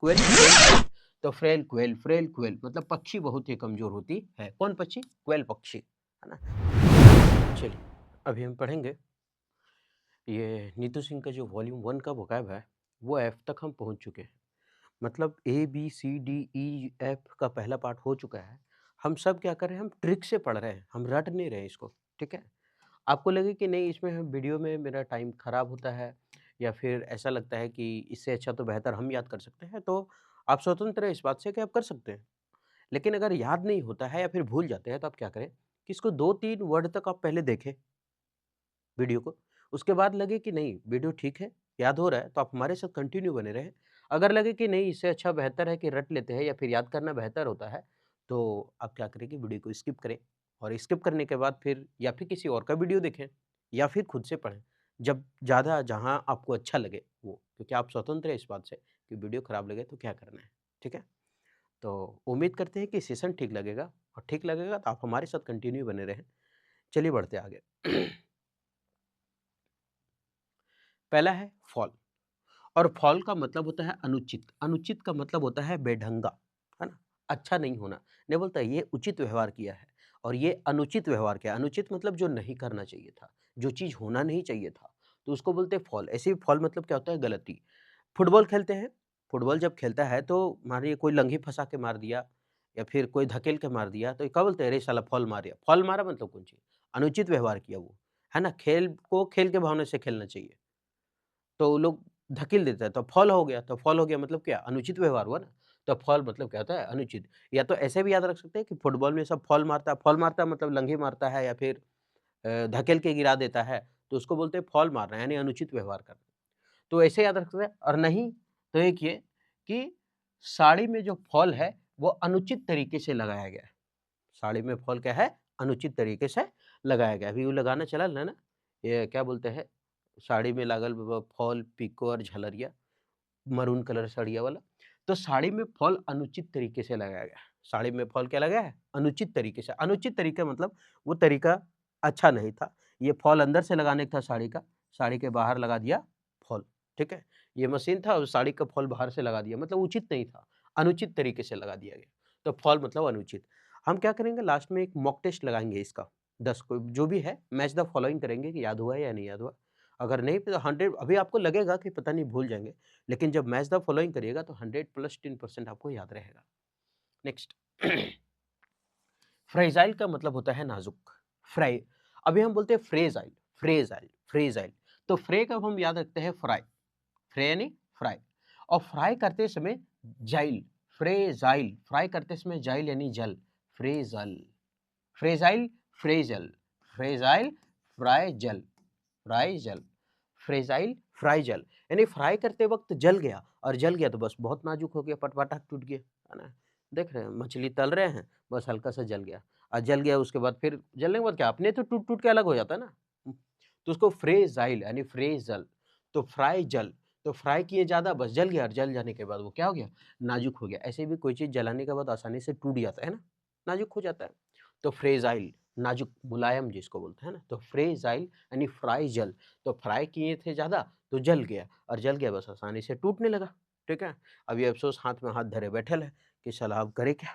Quail quail, तो frail quail मतलब पक्षी बहुत ही कमजोर होती है। कौन पक्षी? क्वेल पक्षी, है ना। चलिए अभी हम पढ़ेंगे ये नीतू सिंह का जो वॉल्यूम 1 का वोकैब है, वो एफ तक हम पहुंच चुके हैं। मतलब A B C D E F का पहला पार्ट हो चुका है। हम सब क्या कर रहे हैं, हम ट्रिक से पढ़ रहे हैं, हम रट नहीं रहे इसको। ठीक है, आपको लगे कि नहीं इसमें हम वीडियो में मेरा टाइम खराब होता है या फिर ऐसा लगता है कि इससे अच्छा तो बेहतर हम याद कर सकते हैं, तो आप स्वतंत्र हैं इस बात से कि आप कर सकते हैं। लेकिन अगर याद नहीं होता है या फिर भूल जाते हैं तो आप क्या करें कि इसको 2-3 वर्ड तक आप पहले देखें वीडियो को। उसके बाद लगे कि नहीं वीडियो ठीक है, याद हो रहा है, तो आप हमारे साथ कंटिन्यू बने रहें। अगर लगे कि नहीं इससे अच्छा बेहतर है कि रट लेते हैं या फिर याद करना बेहतर होता है, तो आप क्या करें कि वीडियो को स्किप करें और स्किप करने के बाद फिर या फिर किसी और का वीडियो देखें या फिर खुद से पढ़ें। जब ज़्यादा जहाँ आपको अच्छा लगे वो, क्योंकि आप स्वतंत्र हैं इस बात से कि वीडियो खराब लगे तो क्या करना है, ठीक है? तो उम्मीद करते हैं कि सेशन ठीक लगेगा और ठीक लगेगा तो आप हमारे साथ कंटिन्यू बने रहें। चलिए बढ़ते हैं आगे। पहला है फॉल। और फॉल का मतलब होता है अनुचित। अनुचित का मतलब होता है बेढंगा, है ना? अच्छा नहीं होना। नहीं बोलता ये उचित व्यवहार किया है और ये अनुचित व्यवहार किया। अनुचित मतलब जो नहीं करना चाहिए था, जो चीज़ होना नहीं चाहिए था, तो उसको बोलते हैं फॉल। ऐसे ही फॉल मतलब क्या होता है गलती। फुटबॉल खेलते हैं, फुटबॉल जब खेलता है तो मानिए कोई लंघी फँसा के मार दिया या फिर कोई धकेल के मार दिया, तो क्या बोलते हैं? अरे साला फॉल मार दिया। फॉल मारा मतलब कौन चीज़? अनुचित व्यवहार किया वो, है ना? खेल को खेल के भावना से खेलना चाहिए। तो लोग धकेल देता है, तो फॉल हो गया। तो फॉल हो गया मतलब क्या? अनुचित व्यवहार हुआ ना। तो फॉल मतलब क्या होता है? अनुचित। या तो ऐसे भी याद रख सकते हैं कि फुटबॉल में सब फॉल मारता है। फॉल मारता है मतलब लंघी मारता है या फिर धकेल के गिरा देता है, तो उसको बोलते हैं फॉल मारना यानी अनुचित व्यवहार करना। तो ऐसे याद रख सकते हैं और नहीं तो एक ये कि साड़ी में जो फॉल है वो अनुचित तरीके से लगाया गया है। साड़ी में फॉल क्या है? अनुचित तरीके से लगाया गया है। अभी वो लगाना चलल है ना, ये क्या बोलते हैं? साड़ी में लागल फॉल, पिको और झलरिया, मरून कलर साड़िया वाला। तो साड़ी में फॉल अनुचित तरीके से लगाया गया है। साड़ी में फॉल क्या लगाया है? अनुचित तरीके से। अनुचित तरीका मतलब वो तरीका अच्छा नहीं था। ये फॉल अंदर से लगाने का था साड़ी का, साड़ी के बाहर लगा दिया फॉल, ठीक है? ये मशीन था और साड़ी का फॉल बाहर से लगा दिया, मतलब उचित नहीं था, अनुचित तरीके से लगा दिया गया। तो फॉल मतलब अनुचित। हम क्या करेंगे लास्ट में एक मॉक टेस्ट लगाएँगे इसका, 10 को जो भी है मैच द फॉलोइंग करेंगे कि याद हुआ है या नहीं याद हुआ। अगर नहीं तो 100 अभी आपको लगेगा कि पता नहीं भूल जाएँगे, लेकिन जब मैच द फॉलोइंग करिएगा तो 100 प्लस 10% आपको याद रहेगा। नेक्स्ट फ्रेजाइल का मतलब होता है नाजुक। फ्राई अभी हम बोलते हैं फ्रेजाइल, फ्रेजाइल, फ्रेजाइल। तो फ्रे का हम याद रखते हैं फ्राई, फ्रे यानी फ्राई। और फ्राई करते समय जाइल, फ्रेजाइल, फ्राई करते समय जाइल यानी जल, fragile, fragile, fragile, fragile, fragile, fragile, fragile, fragile. यानी फ्राई करते वक्त जल गया और जल गया तो बस बहुत नाजुक हो गया, पटपटा टूट गया, है ना? देख रहे हैं मछली तल रहे हैं, बस हल्का सा जल गया और जल गया उसके बाद फिर जलने के बाद क्या अपने तो टूट-टूट के अलग हो जाता है ना। तो उसको फ्रेजाइल यानी फ्रेजल, तो फ्राई जल, तो फ्राई किए ज़्यादा बस जल गया और जल जाने के बाद वो क्या हो गया? नाजुक हो गया। ऐसे भी कोई चीज़ जलाने के बाद आसानी से टूट जाता है ना, नाजुक हो जाता है। तो फ्रेजाइल नाजुक, मुलायम जिसको बोलते हैं ना, तो फ्रेजाइल यानी फ्राई जल, तो फ्राई किए थे ज़्यादा तो जल गया और जल गया बस आसानी से टूटने लगा, ठीक है? अब ये अफ़सोस हाथ में हाथ धरे बैठल है कि साला अब करे क्या,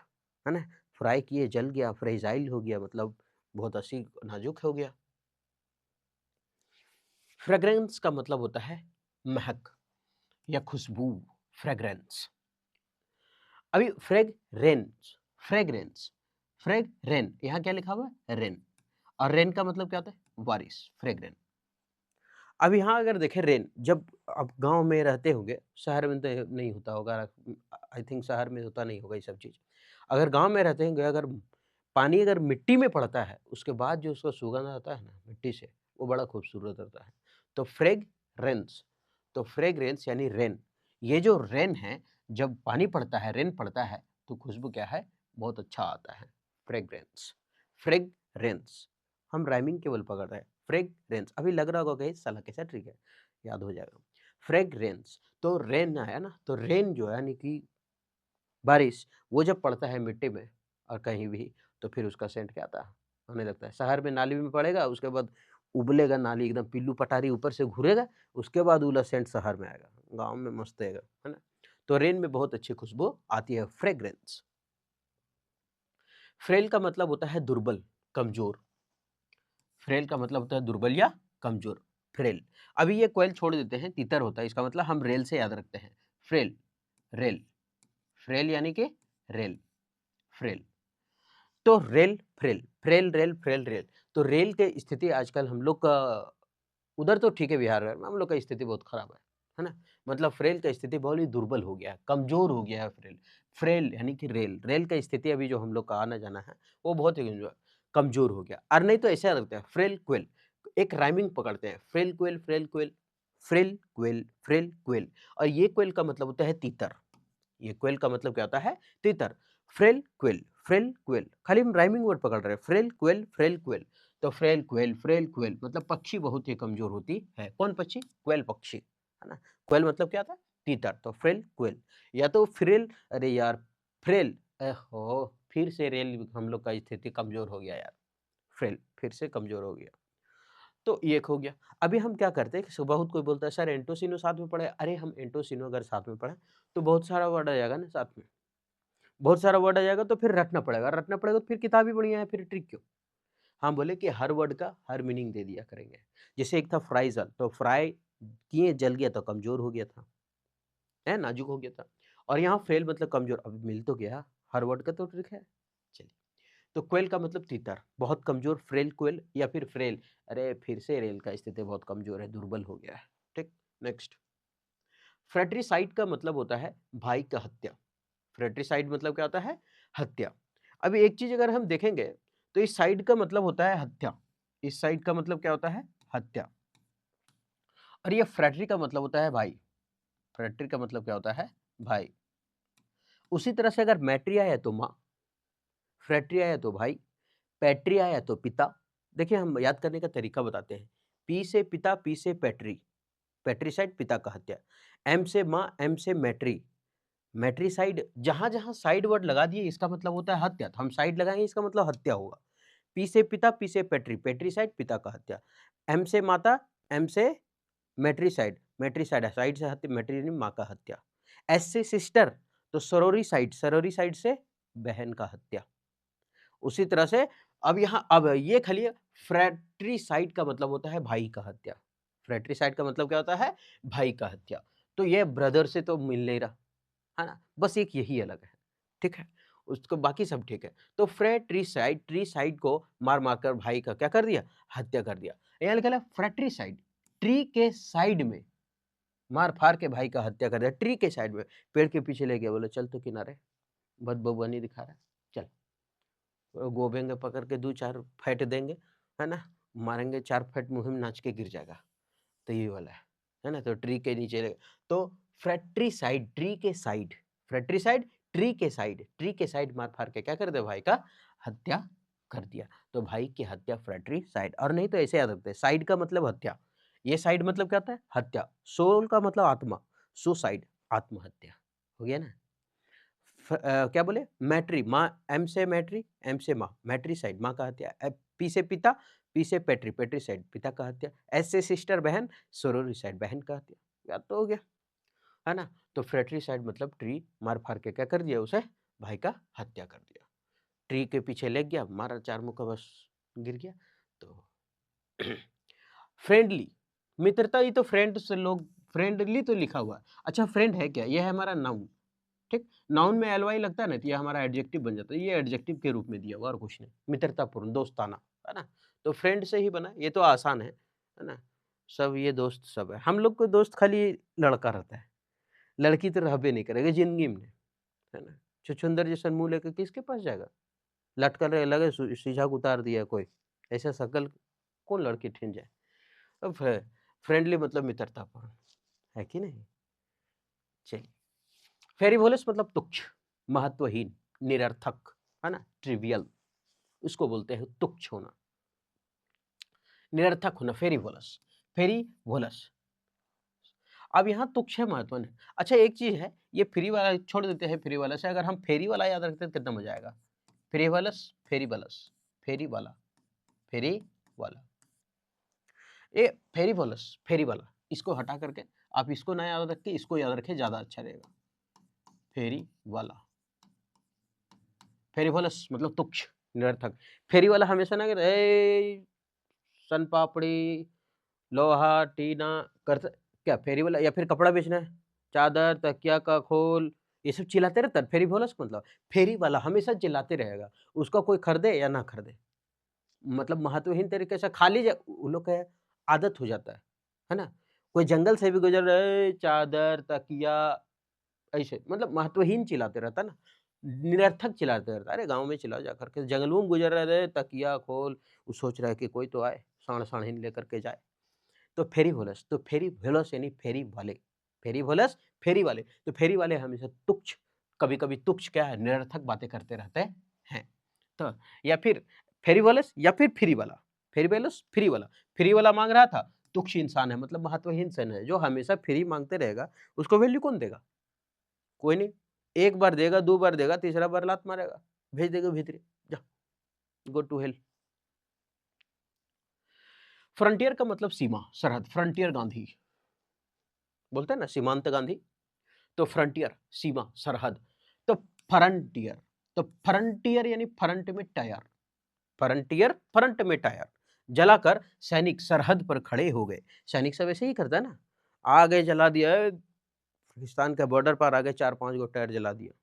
है ना? फ्राई किए जल गया, फ्रेजाइल हो गया मतलब बहुत असी नाजुक हो गया। फ्रेग्रेंस का मतलब होता है महक या खुशबू, फ्रेग्रेंस। अभी फ्रेग्रेंस, फ्रेग्रेंस, फ्रेग्रेन यहाँ क्या लिखा हुआ है? रेन। और रेन का मतलब क्या होता है? बारिश, फ्रेग्रेन। अब यहाँ अगर देखें रेन, जब आप गाँव में रहते होंगे, शहर में तो नहीं होता होगा, आई थिंक शहर में होता नहीं होगा ये सब चीज़। अगर गाँव में रहते होंगे, अगर पानी अगर मिट्टी में पड़ता है, उसके बाद जो उसका सुगंध आता है ना मिट्टी से, वो बड़ा खूबसूरत होता है। तो फ्रेग्रेंस, तो फ्रेग्रेंस यानी रेन। ये जो रेन है, जब पानी पड़ता है, रेन पड़ता है, तो खुशबू क्या है? बहुत अच्छा आता है, फ्रेग्रेंस, फ्रेग्रेंस। हम राइमिंग केवल पकड़ रहे हैं। फ्रेग्रेंस अभी लग रहा होगा कि साला कैसा ट्रिक है, याद हो जाएगा। फ्रेग्रेंस तो रेन आया ना, तो रेन जो है यानी कि बारिश, वो जब पड़ता है मिट्टी में और कहीं भी, तो फिर उसका सेंट क्या आता है? आने लगता है। शहर में नाली में पड़ेगा, उसके बाद उबलेगा नाली एकदम पिल्लू पटारी ऊपर से घूरेगा, उसके बाद उला सेंट शहर में आएगा। गाँव में मस्त आएगा, है ना? तो रेन में बहुत अच्छी खुशबू आती है, फ्रेग्रेंस। फ्रेल का मतलब होता है दुर्बल, कमजोर। फ्रेल का मतलब होता है दुर्बल या कमजोर, फ्रेल। अभी ये क्वेल छोड़ देते हैं, तीतर होता है, इसका मतलब हम रेल से याद रखते हैं, फ्रेल, रेल, फ्रेल यानी कि रेल, फ्रेल। तो rail, frail, frail, rail, frail, rail. तो रेल के स्थिति आजकल हम लोग का उधर तो ठीक है, बिहार में हम लोग का स्थिति बहुत खराब है ना? मतलब फ्रेल का स्थिति बहुत ही दुर्बल हो गया है, कमजोर हो गया है फ्रेल। फ्रेल यानी कि रेल, रेल का स्थिति अभी जो हम लोग का आना-जाना है, वो बहुत ही कमजोर हो गया। और नहीं तो ऐसे याद रखते हैं, फ्रेल क्वेल, एक राइमिंग पकड़ते हैं, frail quell, frail quell, frail quell, frail quell. और ये क्वेल का मतलब होता है तीतर। ये क्वेल का मतलब क्या होता है? तीतर। फ्रेल क्वेल, फ्रेल क्वेल, खाली हम राइमिंग वर्ड पकड़ रहे हैं, फ्रेल क्वेल, फ्रेल क्वेल। तो फ्रेल क्वेल मतलब पक्षी बहुत ही कमजोर होती है। कौन पक्षी? क्वेल पक्षी, है ना? क्वेल मतलब क्या था? तीतर। तो फ्रेल क्वेल, या तो फ्रेल, अरे यार, फ्रेल, हो फिर से रेल हम लोग का स्थिति कमजोर हो गया यार, फ्रेल फिर से कमजोर हो गया। तो ये एक हो गया। अभी हम क्या करते हैं कि बहुत कोई बोलता है सर एंटोसिनो साथ में पढ़े, अरे हम एंटोसिनो अगर साथ में पढ़े तो बहुत सारा वर्ड आ जाएगा ना साथ में, बहुत सारा वर्ड आ जाएगा तो फिर रटना पड़ेगा तो फिर किताब ही बढ़िया है, फिर ट्रिक क्यों? हम बोले कि हर वर्ड का हर मीनिंग दे दिया करेंगे। जैसे एक था फ्राइज़ल, तो फ्राई किए जल गया तो कमज़ोर हो गया था, है नाज़ुक हो गया था। और यहाँ फ़ेल मतलब कमज़ोर, अब मिल तो गया, हर वर्ड का तो ट्रिक है। चलिए, तो क्वेल का मतलब तीतर, बहुत कमज़ोर, फ्रेल क्वेल या फिर फ्रेल, अरे फिर से रेल का स्थिति बहुत कमज़ोर है, दुर्बल हो गया है। ठीक, नेक्स्ट। फ्रैट्रिसाइड का मतलब होता है भाई का हत्या। फ्रैट्रिसाइड मतलब क्या होता है? हत्या। अभी एक चीज़ अगर हम देखेंगे, तो इस साइड का मतलब होता है हत्या। इस साइड का मतलब क्या होता है? हत्या। और ये फ्रैट्री का मतलब होता है भाई। फ्रैट्री का मतलब क्या होता है? भाई। उसी तरह से अगर मैट्री आया तो माँ, फ्रैट्री आया तो भाई, पैट्री आया तो पिता। देखिए हम याद करने का तरीका बताते हैं। पी से पिता, पी से पैट्री, पैट्रिसाइड पिता का हत्या। एम से माँ, एम से मैट्री, मैट्रिसाइड। जहाँ-जहाँ साइड वर्ड लगा दिए इसका मतलब होता है हत्या, तो हम साइड लगाएँगे इसका मतलब हत्या होगा। पी से पिता, पी से पैट्री, पैट्रिसाइड पिता का हत्या। एम से माता, एम से मैट्रिसाइड, मैट्रिसाइड साइड से हत्या, मैट्री यानी माँ का हत्या। एस से सिस्टर, तो सरोरीसाइड, सरोरीसाइड से बहन का हत्या। उसी तरह से अब ये खाली फ्रैट्रिसाइड का मतलब होता है भाई का हत्या। फ्रैट्रिसाइड का मतलब क्या होता है? भाई का हत्या। तो ये ब्रदर से तो मिल नहीं रहा, है ना? बस एक यही अलग है, ठीक है? उसको बाकी सब ठीक है। तो फ्रैट्रिसाइड, ट्रीसाइड को मार-मार कर भाई का क्या कर दिया? हत्या कर दिया। यहाँ लिखा है फ्रैट्रिसाइड, ट्री के साइड में मार-फाड़ के भाई का हत्या कर दिया, ट्री के साइड में। पेड़ के पीछे ले गया, बोले चल तो किनारे, बदबुआनी दिखा रहा है, चल। गोबेंगे पकड़ के 2-4 फेंट देंगे, है ना? मारेंगे 4 फेंट मुँह में नाच के गिर जाएगा। तो ये वाला है ना? तो ट्री के नीचे तो फ्रैट्रिसाइड, ट्री के साइड, फ्रैट्रिसाइड, ट्री के साइड मार-फाड़ के क्या कर दिया? भाई का हत्या कर दिया। तो भाई की हत्या फ्रैट्रिसाइड। और नहीं तो ऐसे याद रखते हैं, साइड का मतलब हत्या, ये साइड मतलब क्या होता है? हत्या। सोल का मतलब आत्मा, सुसाइड आत्महत्या, हो गया ना? क्या बोले? मैट्री, माँ, एम से मैट्री, एम से माँ, मैट्रिसाइड माँ का हत्या। पी से पिता, पी से पैट्री, पैट्रिसाइड पिता का हत्या। एस से सिस्टर बहन, सोरोरिसाइड बहन का हत्या। याद तो हो गया, है ना? तो फ्रैट्रिसाइड मतलब ट्री मार-फाड़ के क्या कर दिया उसे? भाई का हत्या कर दिया। ट्री के पीछे लग गया, मारा 4 मुक्का, बस गिर गया। तो फ्रेंडली, मित्रता, ये तो फ्रेंड से लोग फ्रेंडली तो लिखा हुआ है। अच्छा फ्रेंड है क्या? ये है हमारा नाउन। ठीक? नाउन में एल वाई लगता है ना, तो ये हमारा एडजेक्टिव बन जाता है। ये एडजेक्टिव के रूप में दिया हुआ और कुछ नहीं। मित्रतापूर्ण, दोस्ताना, है ना? तो फ्रेंड से ही बना, ये तो आसान है ना? सब ये दोस्त सब है। हम लोग को दोस्त खाली लड़का रहता है, लड़की तो रहबे नहीं करेगा ज़िंदगी में, है ना? छुछुंदर जैसन मुँह लेके किसके पास जाएगा? लटका रहे लगे सीधा उतार दिया कोई, ऐसा शकल कौन लड़की ठिन जाए? अब फ्रेंडली मतलब मित्रतापूर्ण, है कि नहीं? चलिए। फेरिवोलस मतलब तुच्छ, महत्वहीन, निरर्थक, है ना? ट्रिवियल, इसको बोलते हैं तुच्छ होना, निरर्थक होना, फेरिवोलस, फेरिवोलस। अब यहाँ तुच्छ है, महत्वहीन है। अच्छा एक चीज़ है, ये फ्री वाला छोड़ देते हैं, फ्री वाला से अगर हम फेरी वाला याद रखते हैं तो कितना मजा आएगा। फेरिवलस, फेरिवलस, फेरी वाला, फेरी वाला। ये फेरिवोलस, फेरी वाला, इसको हटा करके आप इसको ना याद रख के इसको याद रखें, ज़्यादा अच्छा रहेगा। फेरी वाला, फेरीवोलस मतलब तुच्छ, निरर्थक। फेरी वाला हमेशा ना कहता ए सन पापड़ी, लोहा, टीना करता क्या फेरी वाला, या फिर कपड़ा बेचना है, चादर, तकिया का खोल, ये सब चिल्लाते रहता है। फेरी बोलस मतलब फेरी वाला हमेशा चिल्लाते रहेगा, उसका कोई खरीदे या ना खरीदे, मतलब महत्वहीन तरीके से खाली उन लोग का आदत हो जाता है ना? कोई जंगल से भी गुजर रहा है, चादर, तकिया, ऐसे मतलब महत्वहीन चिल्लाते रहता है ना, निरर्थक चिल्लाते रहता है। अरे गाँव में चिल्लाओ जा करके, जंगलों में गुजर रहे थे, तकिया खोल, वो सोच रहा है कि कोई तो आए, साँड़-साँड़िन लेकर के जाए। तो फेरीवोलस, तो फेरीवोलस यानी फेरी वाले, फेरीवोलस फेरी वाले, तो फेरी वाले हमेशा तुच्छ, कभी-कभी तुच्छ क्या है, निरर्थक बातें करते रहते हैं। तो या फिर फेरीवोलस या फिर फ्री वाला, फेरीवोलस फ्री वाला माँग रहा था, तुच्छ इंसान है, मतलब महत्वहीन सन है, जो हमेशा फ्री माँगते रहेगा, उसको वैल्यू कौन देगा? कोई नहीं। 1 बार देगा, 2 बार देगा, तीसरा बार लात मारेगा, भेज देगा भीतरी, जा, गो टू हेल। फ्रंटियर का मतलब सीमा, सरहद, फ्रंटियर गांधी बोलते हैं ना, सीमांत गांधी। तो फ्रंटियर सीमा, सरहद। तो फ्रंटियर, तो फ्रंटियर यानी फ्रंट में टायर, फ्रंटियर फ्रंट में टायर जलाकर सैनिक सरहद पर खड़े हो गए। सैनिक सब ऐसे ही करता है ना, आ गए जला दिया, पाकिस्तान के बॉर्डर पर आ गए, 4-5 गो टायर जला दिया,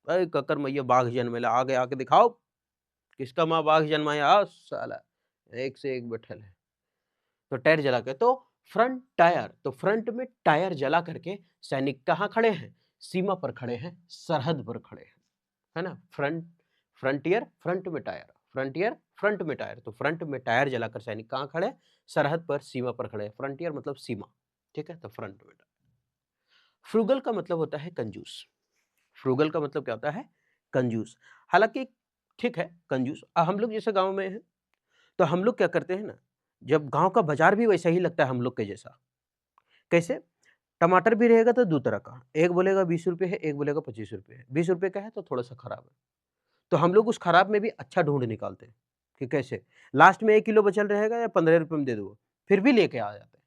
अरे ककर मैया बाघ जन्मेला, आ गए, आके दिखाओ किसका माँ बाघ जन्माया, आओ साला, एक से एक बैठल है, तो टायर जला के, तो फ्रंट टायर, तो फ्रंट में टायर जला करके सैनिक कहाँ खड़े हैं, सीमा पर खड़े हैं, सरहद पर खड़े हैं, है ना। फ्रंटियर फ्रंट में टायर, फ्रंटियर फ्रंट में टायर, तो फ्रंट में टायर जलाकर सैनिक कहाँ खड़े, सरहद पर, सीमा पर खड़े हैं। फ्रंटियर मतलब सीमा, ठीक है, तो फ्रंट में। फ्रूगल का मतलब होता है कंजूस, फ्रूगल का मतलब क्या होता है, कंजूस। हालांकि ठीक है कंजूस, हम लोग जैसे गांव में हैं, तो हम लोग क्या करते हैं ना, जब गांव का बाजार भी वैसा ही लगता है हम लोग के जैसा। कैसे? टमाटर भी रहेगा तो 2 तरह का, एक बोलेगा 20 रुपए है, एक बोलेगा 25 रुपए है। 20 रुपए का है तो थोड़ा-सा खराब है। तो हम लोग उस खराब में भी अच्छा ढूँढ निकालते हैं, कि कैसे? लास्ट में 1 किलो बचल रहेगा या 15 रुपए में दे दूँगा, फिर भी लेके आ जाते हैं,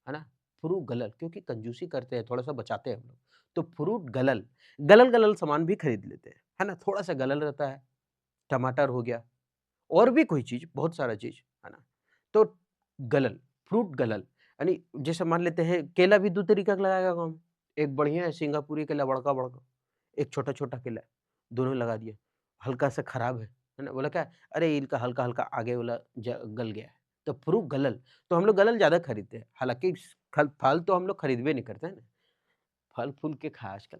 है ना? फ्रूट गलल, क्योंकि कंजूसी करते हैं, थोड़ा-सा बचाते हैं हम लोग। तो फ्रूट गलल, गलल-गलल सामान भी खरीद लेते हैं, है ना? थोड़ा-सा गलल रहता है, टमाटर हो गया, और भी कोई चीज़, बहुत सारा चीज़, है ना? तो गलल, फ्रूट गलल, यानी जैसे मान लेते हैं केला भी 2 तरीका का लगाएगा गाँव में, एक बढ़िया है सिंगापुरी केला बड़का-बड़का, एक छोटा-छोटा केला है, दोनों लगा दिया, हल्का-सा खराब है ना? बोला क्या? अरे इनका हल्का-हल्का आगे वाला गल गया है, तो फ्रूट गलल, तो हम लोग गलल ज़्यादा खरीदते हैं, हालाँकि खल फल तो हम लोग खरीदबे नहीं करते हैं ना, फल-फूल के खा आजकल,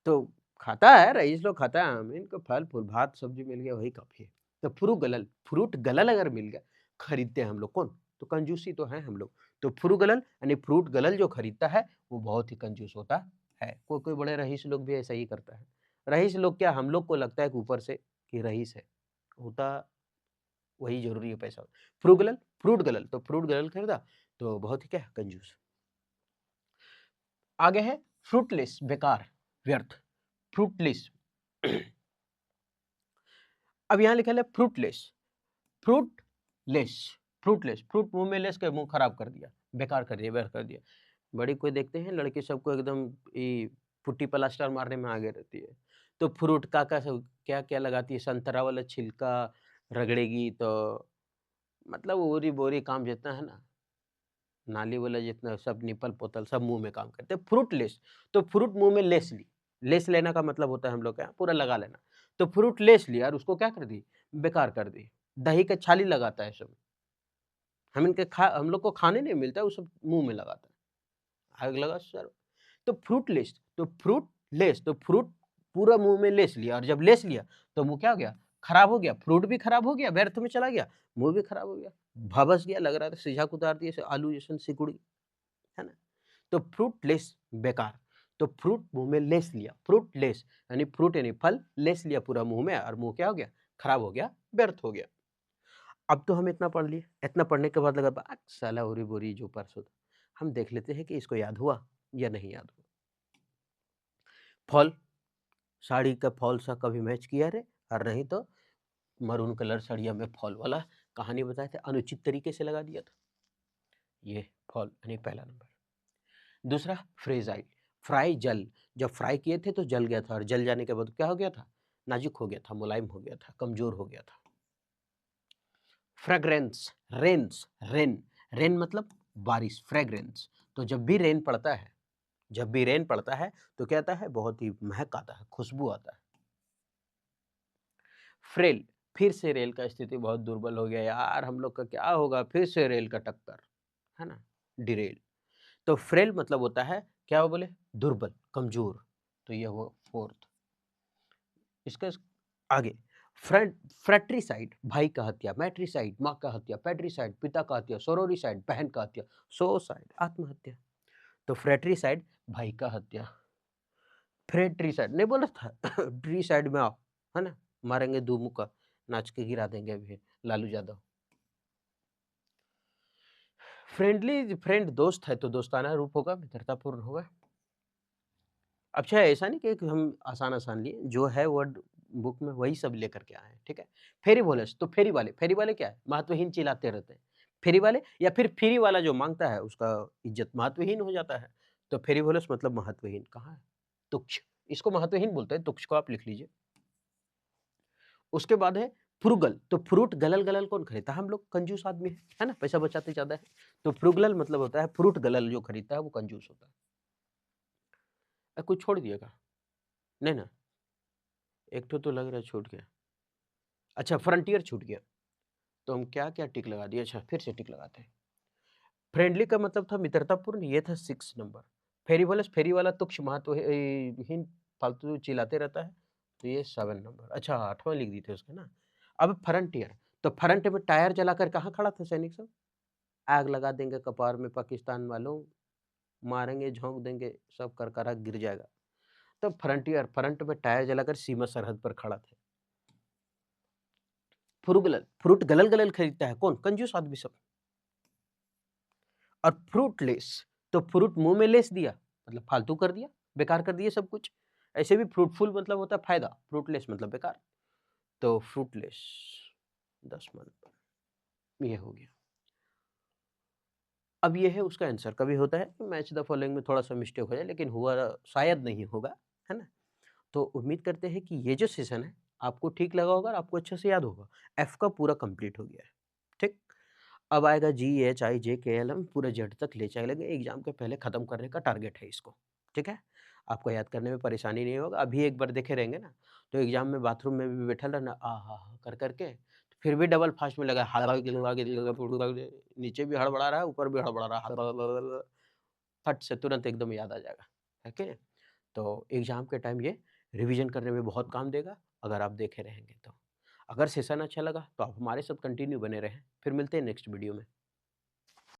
तो खाता है, रईस लोग खाता है, आमीन को फल-फूल, भात, सब्ज़ी मिल गया वही काफ़ी है। तो फ्रूट गलल अगर मिल गया, खरीदते हैं हम लोग, कौन? तो कंजूसी तो हैं हम लोग। तो फ्रूगलल यानी फ्रूट गलल जो खरीदता है, वो बहुत ही कंजूस होता है। कोई-कोई बड़े रईस लोग भी ऐसा ही करता है। रईस लोग क्या, हम लोग को लगता है कि ऊपर से कि रईस है, होता वही ज़रूरी है पैसा। फ्रूट गलल, तो फ्रूट गलल खरीदा, तो बहुत ही क्या कंजूस। आगे है फ्रूटलेस, बेकार, व्यर्थ, फ्रूटलेस। अब यहाँ लिखा है फ्रूटलेस, फ्रूटलेस, फ्रूटलेस, फ्रूट मुंह में लेस के मुंह खराब कर दिया, बेकार कर दिया, व्यर्थ कर दिया। बड़ी कोई देखते हैं लड़की सबको एकदम पुट्टी प्लास्टर मारने में आगे रहती है, तो फ्रूट का सब क्या क्या लगाती है, संतरा वाला छिलका रगड़ेगी तो मतलब ओरी बोरी काम जितना है ना, नाली वाला जितना सब निपल पोतल सब मुंह में काम करते हैं। फ्रूटलेस, तो फ्रूट मुंह में लेस ली, लेस लेना का मतलब होता है हम लोग का पूरा लगा लेना, तो फ्रूट लेस लिया और उसको क्या कर दी, बेकार कर दी। दही का छाली लगाता है सब, हम लोग को खाने नहीं मिलता है, वो सब मुंह में लगाता है, आग लगा सर। तो फ्रूटलेस, तो फ्रूटलेस, तो फ्रूट पूरा मुंह में लेस लिया, और जब लेस लिया तो मुंह क्या हो गया, खराब हो गया, फ्रूट भी खराब हो गया, व्यर्थ में चला गया, मुंह भी खराब हो गया, भबस गया, लग रहा था सीझा कुतार दिए जैसे आलू जैसन सिकुड़ी, है ना। तो फ्रूटलेस, बेकार, तो फ्रूट मुंह में लेस लिया, फ्रूटलेस यानी फल, लेस लिया पूरा मुंह में, और मुंह क्या हो गया, खराब हो गया, व्यर्थ हो गया। अब तो हम इतना पढ़ लिए, इतना पढ़ने के बाद लगा साला ओरी बोरी जो परसों था। हम देख लेते हैं कि इसको याद हुआ या नहीं याद हुआ। फॉल, साड़ी का फॉल सा कभी मैच किया रे, और नहीं तो मरून कलर साड़िया में फॉल वाला कहानी बताए थे, अनुचित तरीके से लगा दिया था, ये फॉल यानी पहला नंबर। दूसरा फ्रेजाइल, फ्राई जल, जब फ्राई किए थे तो जल गया था और जल जाने के बाद क्या हो गया था? नाजुक हो गया था, मुलायम हो गया था, कमज़ोर हो गया था। फ्रेग्रेंस, रेन्स, रेन, रेन मतलब बारिश, फ्रेग्रेंस। तो जब भी रेन पड़ता है तो क्या आता है? बहुत ही महक आता है, खुशबू आता है। फ्रेल, फिर से रेल का स्थिति बहुत दुर्बल हो गया यार, हम लोग का क्या होगा? फिर से रेल का टक्कर, है ना? डिरेल। तो फ्रेल मतलब होता है क्या वो बोले? दुर्बल, कमज़ोर। तो ये हुआ फोर्थ। इसका आगे फ्रेंड फ्रैट्रिसाइड, भाई का हत्या, मैट्रिसाइड, माँ का हत्या, पैट्रिसाइड, पिता का हत्या, सोरोरिसाइड, बहन का हत्या, सोसाइड, आत्महत्या। तो फ्रैट्रिसाइड, भाई का हत्या। फ्रैट्रिसाइड नहीं बोला था ट्री साइड में आओ, है ना? मारेंगे दो मुक्का, नाच के गिरा देंगे अभी लालू यादव। फ्रेंडली, फ्रेंड दोस्त है तो दोस्ताना रूप होगा, मित्रतापूर्ण होगा। अच्छा ऐसा नहीं कि हम आसान-आसान लिए, जो है वर्ड बुक में वही सब लेकर के आए हैं, ठीक है? फेरी बोनस तो फेरी वाले क्या है? महत्वहीन चिल्लाते रहते हैं। फेरी वाले या फिर फ्री वाला जो माँगता है उसका इज़्ज़त महत्वहीन हो जाता है। तो फेरी बोनस मतलब महत्वहीन कहाँ है? तुच्छ, इसको महत्वहीन बोलते हैं, तुच्छ को आप लिख लीजिए। उसके बाद है फ्रूगल, तो फ्रूट गलल-गलल कौन खरीदता है? हम लोग कंजूस आदमी है ना? पैसा बचाते ज़्यादा है। तो फ्रूगलल मतलब होता है फ्रूट गलल जो खरीदता है वो कंजूस होता है। कुछ छोड़ दिएगा? नहीं ना? एक तो लग रहा है छूट गया। अच्छा फ्रंटियर छूट गया। तो हम क्या-क्या टिक लगा दिए? अच्छा फिर से टिक लगाते हैं। फ्रेंडली का मतलब था मित्रतापूर्ण, ये था 6 नंबर। फेरीबोलस फेरी वाला तुच्छ हीन फालतू चिल्लाते रहता है, तो ये 7 नंबर। अच्छा 8वाँ लिख दिए थे उसका ना। अब फ्रंटियर, तो फ्रंट में टायर जलाकर कहाँ खड़ा था सैनिक सब? आग लगा देंगे कपार में पाकिस्तान वालों, मारेंगे, झोंक देंगे, सब करकरा गिर जाएगा। तो फ्रंटियर, फ्रंट में टायर जलाकर सीमा सरहद पर खड़ा थे। फ्रूगलल, फ्रूट गलल-गलल खरीदता है कौन? कंजूस आदमी सब। और फ्रूटलेस, तो फ्रूट मुँह में लेस दिया, मतलब फालतू कर दिया, बेकार कर दिया सब कुछ। ऐसे भी फ्रूटफुल मतलब होता है फ़ायदा, फ्रूटलेस मतलब बेकार। तो फ्रूटलेस 10वां नंबर, ये हो गया। अब ये है उसका आंसर, कभी होता है मैच द फॉलोइंग में थोड़ा-सा मिस्टेक हो जाए, लेकिन हुआ शायद नहीं होगा, है ना? तो उम्मीद करते हैं कि ये जो सेशन है, आपको ठीक लगा होगा और आपको अच्छे से याद होगा। एफ का पूरा कंप्लीट हो गया है, ठीक? अब आएगा जी, एच, आई, जे, के, एल, एम पूरे जेड तक ले चलेंगे, एग्ज़ाम के पहले खत्म करने का टारगेट है इसको, ठीक है? आपको याद करने में परेशानी नहीं होगा, अभी एक बार देखे रहेंगे ना, तो एग्ज़ाम में बाथरूम में भी बैठल रहना आहा! कर के, फिर भी डबल फास्ट में लगा नीचे भी हड़बड़ा रहा है, ऊपर भी हड़बड़ा रहा है, फट से तुरंत एकदम याद आ जाएगा, है कि नहीं? तो एग्ज़ाम के टाइम ये रिवीजन करने में बहुत काम देगा, अगर आप देखे रहेंगे तो। अगर सेशन अच्छा लगा तो आप हमारे साथ कंटिन्यू बने रहें, फिर मिलते हैं नेक्स्ट वीडियो में।